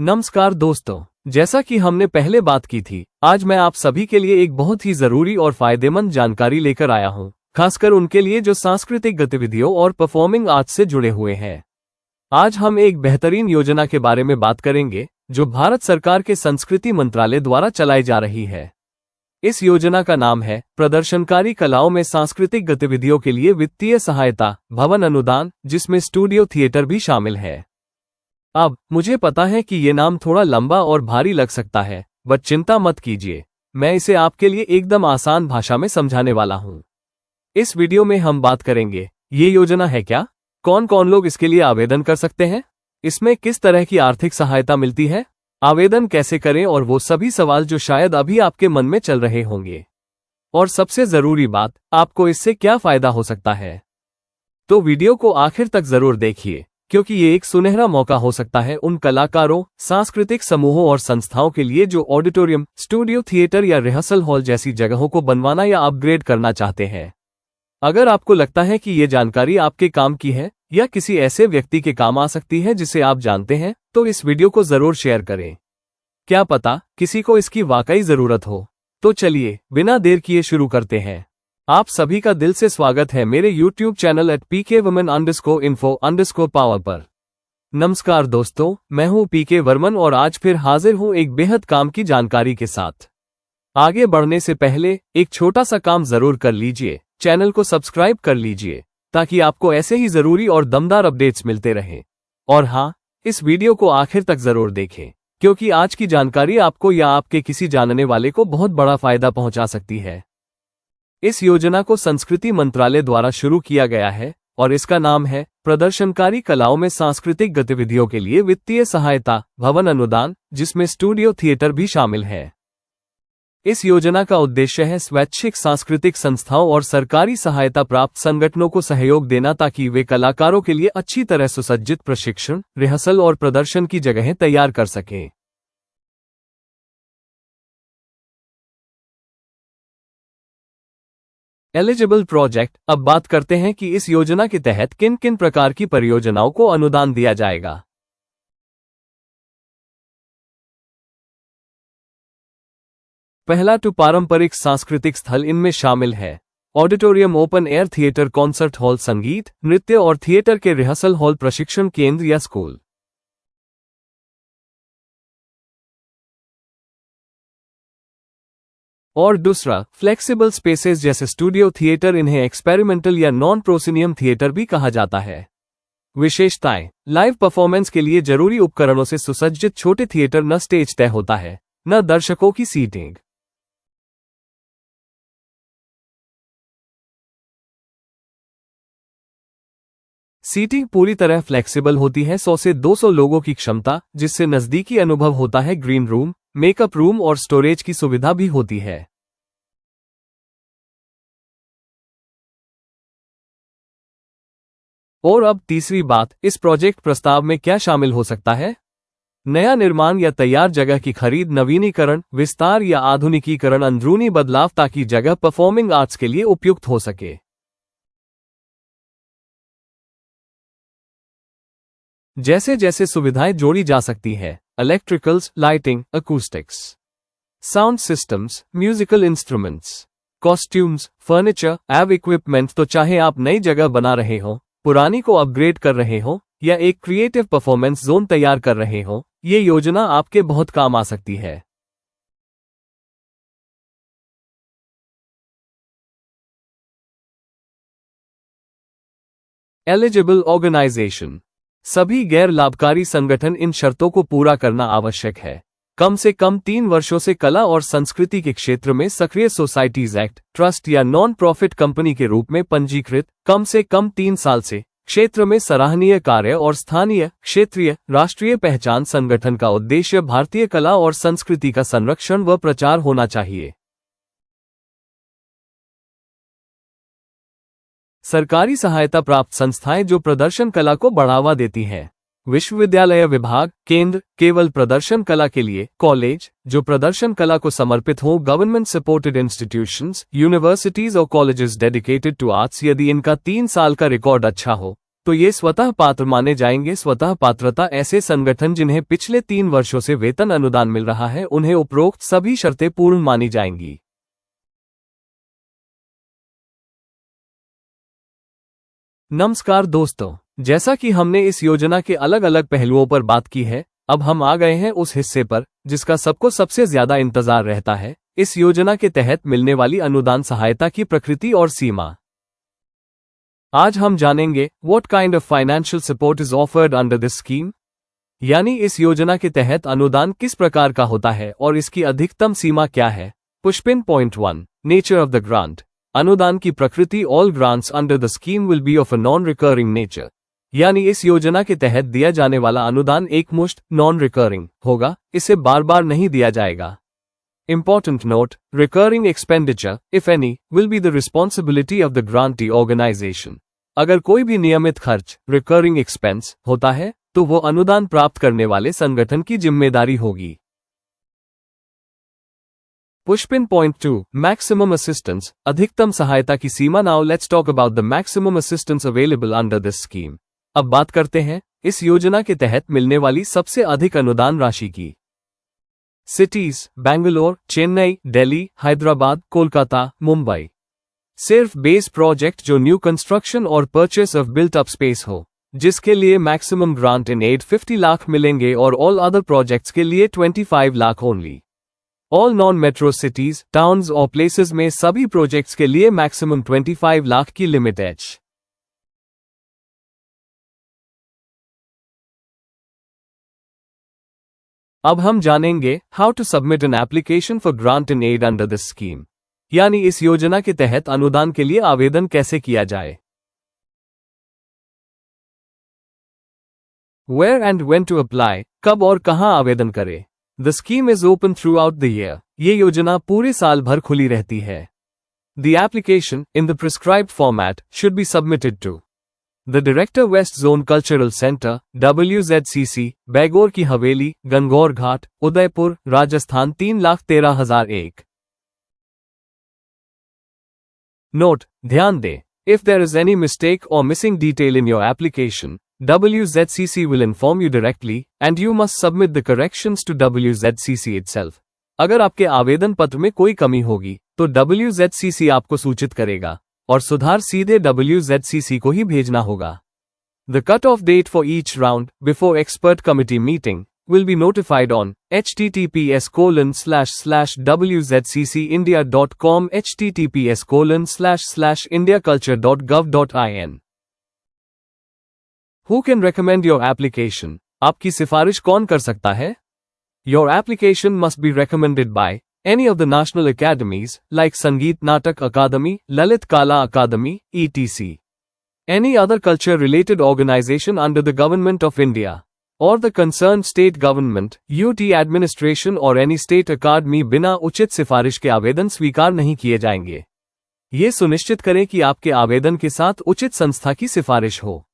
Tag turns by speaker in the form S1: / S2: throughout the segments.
S1: नमस्कार दोस्तों, जैसा कि हमने पहले बात की थी, आज मैं आप सभी के लिए एक बहुत ही जरूरी और फायदेमंद जानकारी लेकर आया हूं, खासकर उनके लिए जो सांस्कृतिक गतिविधियों और परफॉर्मिंग आर्ट्स से जुड़े हुए हैं। आज हम एक बेहतरीन योजना के बारे में बात करेंगे जो भारत सरकार के संस्कृति मंत्रालय द्वारा चलाई जा रही है। इस योजना का नाम है प्रदर्शनकारी कलाओं में सांस्कृतिक गतिविधियों के लिए वित्तीय सहायता भवन अनुदान, जिसमें स्टूडियो थिएटर भी शामिल है। अब मुझे पता है कि ये नाम थोड़ा लंबा और भारी लग सकता है, बट चिंता मत कीजिए, मैं इसे आपके लिए एकदम आसान भाषा में समझाने वाला हूँ। इस वीडियो में हम बात करेंगे ये योजना है क्या, कौन कौन लोग इसके लिए आवेदन कर सकते हैं, इसमें किस तरह की आर्थिक सहायता मिलती है, आवेदन कैसे करें और वो सभी सवाल जो शायद अभी आपके मन में चल रहे होंगे। और सबसे जरूरी बात, आपको इससे क्या फायदा हो सकता है। तो वीडियो को आखिर तक जरूर देखिए, क्योंकि ये एक सुनहरा मौका हो सकता है उन कलाकारों, सांस्कृतिक समूहों और संस्थाओं के लिए जो ऑडिटोरियम, स्टूडियो थिएटर या रिहर्सल हॉल जैसी जगहों को बनवाना या अपग्रेड करना चाहते हैं। अगर आपको लगता है कि ये जानकारी आपके काम की है या किसी ऐसे व्यक्ति के काम आ सकती है जिसे आप जानते हैं, तो इस वीडियो को जरूर शेयर करें। क्या पता किसी को इसकी वाकई जरूरत हो। तो चलिए बिना देर किए शुरू करते हैं। आप सभी का दिल से स्वागत है मेरे YouTube चैनल @pkvarman_info_power पर। नमस्कार दोस्तों, मैं हूं PK वर्मन और आज फिर हाजिर हूं एक बेहद काम की जानकारी के साथ। आगे बढ़ने से पहले एक छोटा सा काम जरूर कर लीजिए, चैनल को सब्सक्राइब कर लीजिए ताकि आपको ऐसे ही जरूरी और दमदार अपडेट्स मिलते रहें। और हाँ, इस वीडियो को आखिर तक जरूर देखें, क्योंकि आज की जानकारी आपको या आपके किसी जानने वाले को बहुत बड़ा फायदा पहुंचा सकती है। इस योजना को संस्कृति मंत्रालय द्वारा शुरू किया गया है और इसका नाम है प्रदर्शनकारी कलाओं में सांस्कृतिक गतिविधियों के लिए वित्तीय सहायता भवन अनुदान, जिसमें स्टूडियो थिएटर भी शामिल है। इस योजना का उद्देश्य है स्वैच्छिक सांस्कृतिक संस्थाओं और सरकारी सहायता प्राप्त संगठनों को सहयोग देना ताकि वे कलाकारों के लिए अच्छी तरह सुसज्जित प्रशिक्षण, रिहर्सल और प्रदर्शन की जगहें तैयार कर सकें। Eligible project. अब बात करते हैं कि इस योजना के तहत किन किन प्रकार की परियोजनाओं को अनुदान दिया जाएगा। पहला टू पारंपरिक सांस्कृतिक स्थल, इनमें शामिल है auditorium, open air theatre, concert hall, संगीत, नृत्य और थिएटर के रिहर्सल हॉल, प्रशिक्षण केंद्र या स्कूल। और दूसरा फ्लेक्सिबल स्पेसेस जैसे स्टूडियो थिएटर, इन्हें एक्सपेरिमेंटल या नॉन प्रोसिनियम थिएटर भी कहा जाता है। विशेषताएं: लाइव परफॉर्मेंस के लिए जरूरी उपकरणों से सुसज्जित छोटे थिएटर, न स्टेज तय होता है न दर्शकों की सीटिंग। सीटिंग पूरी तरह फ्लेक्सिबल होती है, 100 से 200 लोगों की क्षमता, जिससे नजदीकी अनुभव होता है। ग्रीन रूम, मेकअप रूम और स्टोरेज की सुविधा भी होती है। और अब तीसरी बात, इस प्रोजेक्ट प्रस्ताव में क्या शामिल हो सकता है। नया निर्माण या तैयार जगह की खरीद, नवीनीकरण, विस्तार या आधुनिकीकरण, अंदरूनी बदलाव ताकि जगह परफॉर्मिंग आर्ट्स के लिए उपयुक्त हो सके। जैसे जैसे सुविधाएं जोड़ी जा सकती है, electricals, lighting, acoustics, sound systems, musical instruments, costumes, furniture, एव इक्विपमेंट, तो चाहे आप नई जगह बना रहे हो, पुरानी को अपग्रेड कर रहे हो या एक क्रिएटिव परफॉर्मेंस जोन तैयार कर रहे हो, ये योजना आपके बहुत काम आ सकती है। Eligible organisation. सभी गैर लाभकारी संगठन इन शर्तों को पूरा करना आवश्यक है। कम से कम 3 वर्षों से कला और संस्कृति के क्षेत्र में सक्रिय सोसाइटीज एक्ट, ट्रस्ट या नॉन प्रॉफिट कंपनी के रूप में पंजीकृत, कम से कम 3 साल से क्षेत्र में सराहनीय कार्य और स्थानीय, क्षेत्रीय, राष्ट्रीय पहचान। संगठन का उद्देश्य भारतीय कला और संस्कृति का संरक्षण व प्रचार होना चाहिए। सरकारी सहायता प्राप्त संस्थाएं जो प्रदर्शन कला को बढ़ावा देती हैं। विश्वविद्यालय, विभाग, केंद्र केवल प्रदर्शन कला के लिए। कॉलेज जो प्रदर्शन कला को समर्पित हो। गवर्नमेंट सपोर्टेड इंस्टीट्यूशंस, यूनिवर्सिटीज और कॉलेजेस डेडिकेटेड टू आर्ट्स। यदि इनका 3 साल का रिकॉर्ड अच्छा हो तो ये स्वतः पात्र माने जाएंगे। स्वतः पात्रता ऐसे संगठन जिन्हें पिछले 3 वर्षों से वेतन अनुदान मिल रहा है, उन्हें उपरोक्त सभी शर्तें पूर्ण मानी जाएंगी। नमस्कार दोस्तों, जैसा कि हमने इस योजना के अलग अलग पहलुओं पर बात की है, अब हम आ गए हैं उस हिस्से पर जिसका सबको सबसे ज्यादा इंतजार रहता है। इस योजना के तहत मिलने वाली अनुदान सहायता की प्रकृति और सीमा। आज हम जानेंगे what kind of financial support is offered under this scheme, यानी इस योजना के तहत अनुदान किस प्रकार का होता है और इसकी अधिकतम सीमा क्या है। पुष्पिन point 1, nature of the grant. अनुदान की प्रकृति। All grants under the scheme will be of a non recurring nature, यानी इस योजना के तहत दिया जाने वाला अनुदान एकमुश्त नॉन रिकरिंग होगा, इसे बार बार नहीं दिया जाएगा। Important note, recurring expenditure, if any, will be the responsibility of the grantee organization. अगर कोई भी नियमित खर्च recurring expense होता है, तो वो अनुदान प्राप्त करने वाले संगठन की जिम्मेदारी होगी। पुष्पिन पॉइंट 2, maximum assistance, अधिकतम सहायता की सीमा। Now let's talk about the maximum assistance available under this scheme. अब बात करते हैं इस योजना के तहत मिलने वाली सबसे अधिक अनुदान राशि की। सिटीज, बेंगलोर, चेन्नई, दिल्ली, हैदराबाद, कोलकाता, मुंबई। सिर्फ बेस प्रोजेक्ट जो न्यू कंस्ट्रक्शन और purchase of built up space हो, जिसके लिए maximum grant in aid 50 lakh मिलेंगे और ऑल अदर प्रोजेक्ट्स के लिए 25 lakh only. All non metro cities, towns और प्लेसेस में सभी प्रोजेक्ट्स के लिए मैक्सिमम 25 लाख की लिमिट है। अब हम जानेंगे how to submit an application for grant in aid under this scheme, यानी इस योजना के तहत अनुदान के लिए आवेदन कैसे किया जाए। Where and when to apply, कब और कहां आवेदन करें। The scheme is open throughout the year, ये योजना पूरे साल भर खुली रहती है। The application in the prescribed format should be submitted to The Director West Zone Cultural Center, WZCC, Bagore ki Haveli, Gangaur Ghat, Udaipur, Rajasthan 3,13,001। Note, ध्यान दें, if there is any mistake or missing detail in your application, WZCC will inform you directly, and you must submit the corrections to WZCC itself. अगर आपके आवेदन पत्र में कोई कमी होगी, तो WZCC आपको सूचित करेगा और सुधार सीधे WZCC को ही भेजना होगा। The cut-off date for each round, before expert committee meeting, will be notified on https://wzccindia.com https://indiaculture.gov.in। Who can recommend your application? आपकी सिफारिश कौन कर सकता है? Your application must be recommended by any of the national academies like Sangeet Natak Akademi, Lalit Kala Akademi, etc. Any other culture-related organization under the Government of India, or the concerned state government, UT administration or any state academy। बिना उचित सिफारिश के आवेदन स्वीकार नहीं किए जाएंगे। ये सुनिश्चित करें कि आपके आवेदन के साथ उचित संस्था की सिफारिश हो।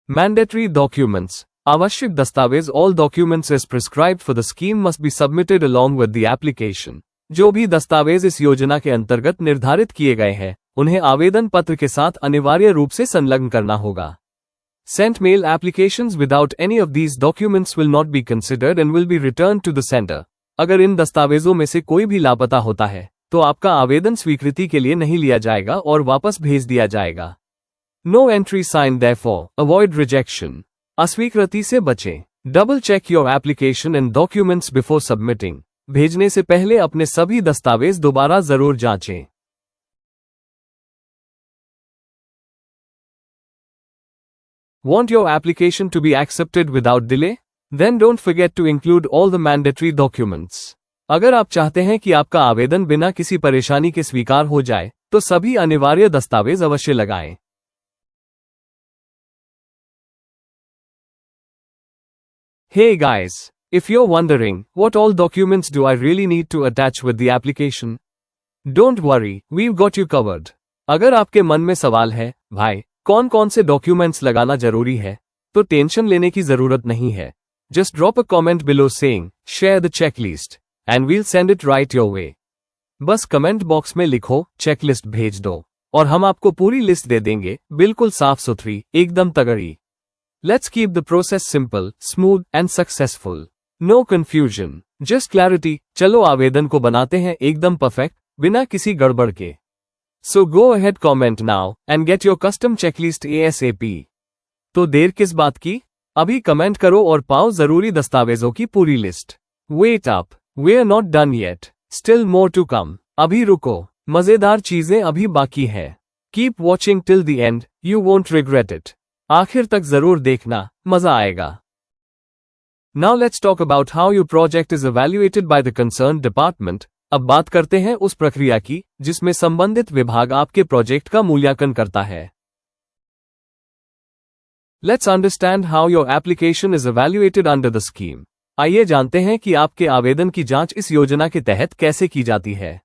S1: Mandatory documents, आवश्यक दस्तावेज। All documents as prescribed for the scheme must be submitted along with the application। जो भी दस्तावेज इस योजना के अंतर्गत निर्धारित किए गए हैं, उन्हें आवेदन पत्र के साथ अनिवार्य रूप से संलग्न करना होगा। Sent mail applications without any of these documents will not be considered and will be returned to the sender। अगर इन दस्तावेजों में से कोई भी लापता होता है, तो आपका आवेदन स्वीकृति के लिए नहीं लिया जाएगा और वापस भेज दिया जाएगा। No entry signed therefore, avoid rejection। अस्वीकृति से बचें। Double check your application and documents before submitting. भेजने से पहले अपने सभी दस्तावेज दोबारा जरूर जांचें। Want your application to be accepted without delay? Then don't forget to include all the mandatory documents। अगर आप चाहते हैं कि आपका आवेदन बिना किसी परेशानी के स्वीकार हो जाए, तो सभी अनिवार्य दस्तावेज अवश्य लगाएं। Hey guys, if you're wondering, what all documents do I really need to attach with the application? Don't worry, we've got you covered। अगर आपके मन में सवाल है, भाई, कौन कौन से डॉक्यूमेंट्स लगाना जरूरी है, तो टेंशन लेने की जरूरत नहीं है। Just drop a comment below saying, share the checklist, and we'll send it right your way। बस कमेंट बॉक्स में लिखो चेकलिस्ट भेज दो और हम आपको पूरी लिस्ट दे देंगे, बिल्कुल साफ सुथरी, एकदम तगड़ी। Let's keep the process simple, smooth and successful. No confusion, just clarity. चलो आवेदन को बनाते हैं एकदम परफेक्ट, बिना किसी गड़बड़ के। So go ahead, comment now and get your custom checklist ASAP। तो देर किस बात की, अभी कमेंट करो और पाओ जरूरी दस्तावेजों की पूरी list. Wait up, we are not done yet, still more to come. अभी रुको, मजेदार चीजें अभी बाकी है। Keep watching till the end, you won't regret it. आखिर तक जरूर देखना, मजा आएगा। Now let's talk about how your project is evaluated by the concern department. अब बात करते हैं उस प्रक्रिया की जिसमें संबंधित विभाग आपके प्रोजेक्ट का मूल्यांकन करता है। Let's understand how your application is evaluated under the scheme. आइए जानते हैं कि आपके आवेदन की जांच इस योजना के तहत कैसे की जाती है।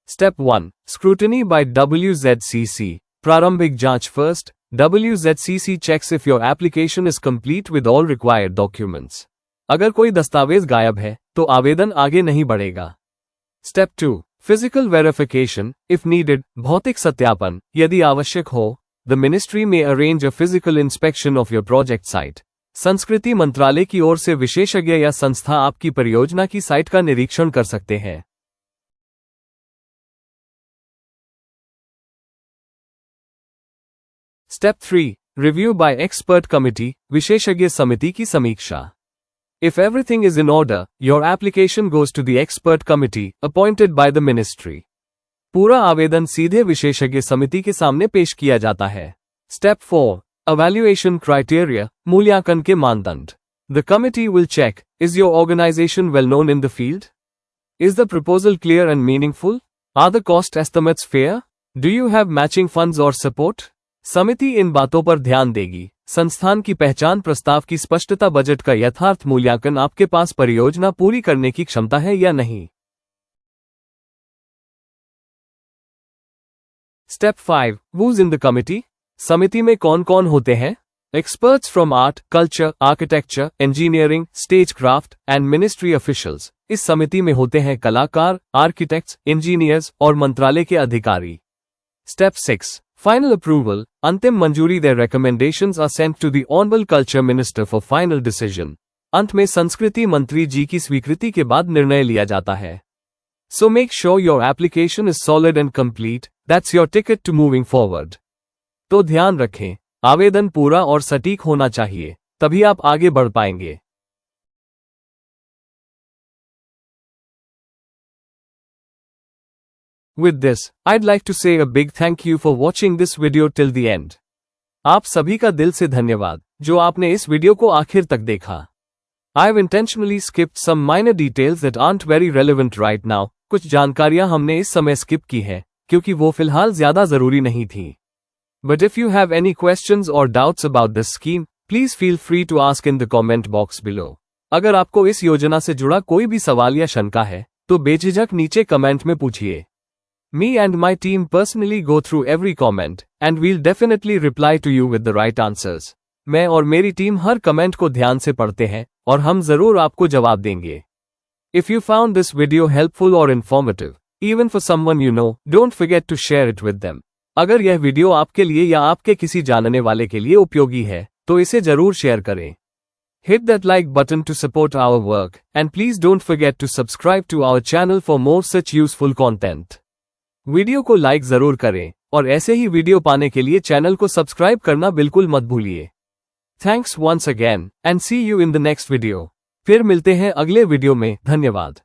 S1: Step 1, scrutiny by WZCC। प्रारंभिक जांच। First, WZCC checks if your application is complete with all required documents। अगर कोई दस्तावेज गायब है तो आवेदन आगे नहीं बढ़ेगा। Step 2, physical verification if needed. भौतिक सत्यापन यदि आवश्यक हो। द मिनिस्ट्री में arrange a physical inspection of your project site. संस्कृति मंत्रालय की ओर से विशेषज्ञ या संस्था आपकी परियोजना की साइट का निरीक्षण कर सकते हैं। Step 3, review bye expert committee. विशेषज्ञ समिति की समीक्षा। If everything is in order, your application goes to the expert committee appointed by the ministry। पूरा आवेदन सीधे विशेषज्ञ समिति के सामने पेश किया जाता है। Step 4, evaluation criteria। मूल्यांकन के मानदंड। The committee will check, is your organization well known in the field? Is the proposal clear and meaningful? Are the cost estimates fair? Do you have matching funds or support? समिति इन बातों पर ध्यान देगी। संस्थान की पहचान, प्रस्ताव की स्पष्टता, बजट का यथार्थ मूल्यांकन, आपके पास परियोजना पूरी करने की क्षमता है या नहीं। Step 5, who's in the committee। समिति में कौन कौन होते हैं। Experts from art, culture, architecture, engineering, stage craft and ministry officials. इस समिति में होते हैं कलाकार, आर्किटेक्ट्स, इंजीनियर्स और मंत्रालय के अधिकारी। Step 6, final approval. अंतिम मंजूरी। Their recommendations are sent to the honourable culture minister for final decision. अंत में संस्कृति मंत्री जी की स्वीकृति के बाद निर्णय लिया जाता है। So make sure your application is solid and complete, that's your ticket to moving forward. तो ध्यान रखें, आवेदन पूरा और सटीक होना चाहिए, तभी आप आगे बढ़ पाएंगे। With this, I'd like to say a big thank you for watching this video till the end। आप सभी का दिल से धन्यवाद जो आपने इस वीडियो को आखिर तक देखा। I've intentionally skipped some minor details that aren't very relevant right now। कुछ जानकारियां हमने इस समय स्किप की हैं क्योंकि वो फिलहाल ज्यादा जरूरी नहीं थी। But if you have any questions or doubts about this scheme, please feel free to ask in the comment box below। अगर आपको इस योजना से जुड़ा कोई भी सवाल या शंका है तो बेझिझक नीचे कमेंट में पूछिए। Me and my team personally go through every comment, and we'll definitely reply to you with the right answers। मैं और मेरी टीम हर कमेंट को ध्यान से पढ़ते हैं और हम जरूर आपको जवाब देंगे। If you found this video helpful or informative, even for someone you know, don't forget to share it with them। अगर यह वीडियो आपके लिए या आपके किसी जानने वाले के लिए उपयोगी है तो इसे जरूर शेयर करें। Hit that like button to support our work, and please don't forget to subscribe to our channel for more such useful content। Video को लाइक जरूर करें और ऐसे ही वीडियो पाने के लिए चैनल को सब्सक्राइब करना बिल्कुल मत भूलिए। Thanks once again and see you in the next video. फिर मिलते हैं अगले वीडियो में। धन्यवाद।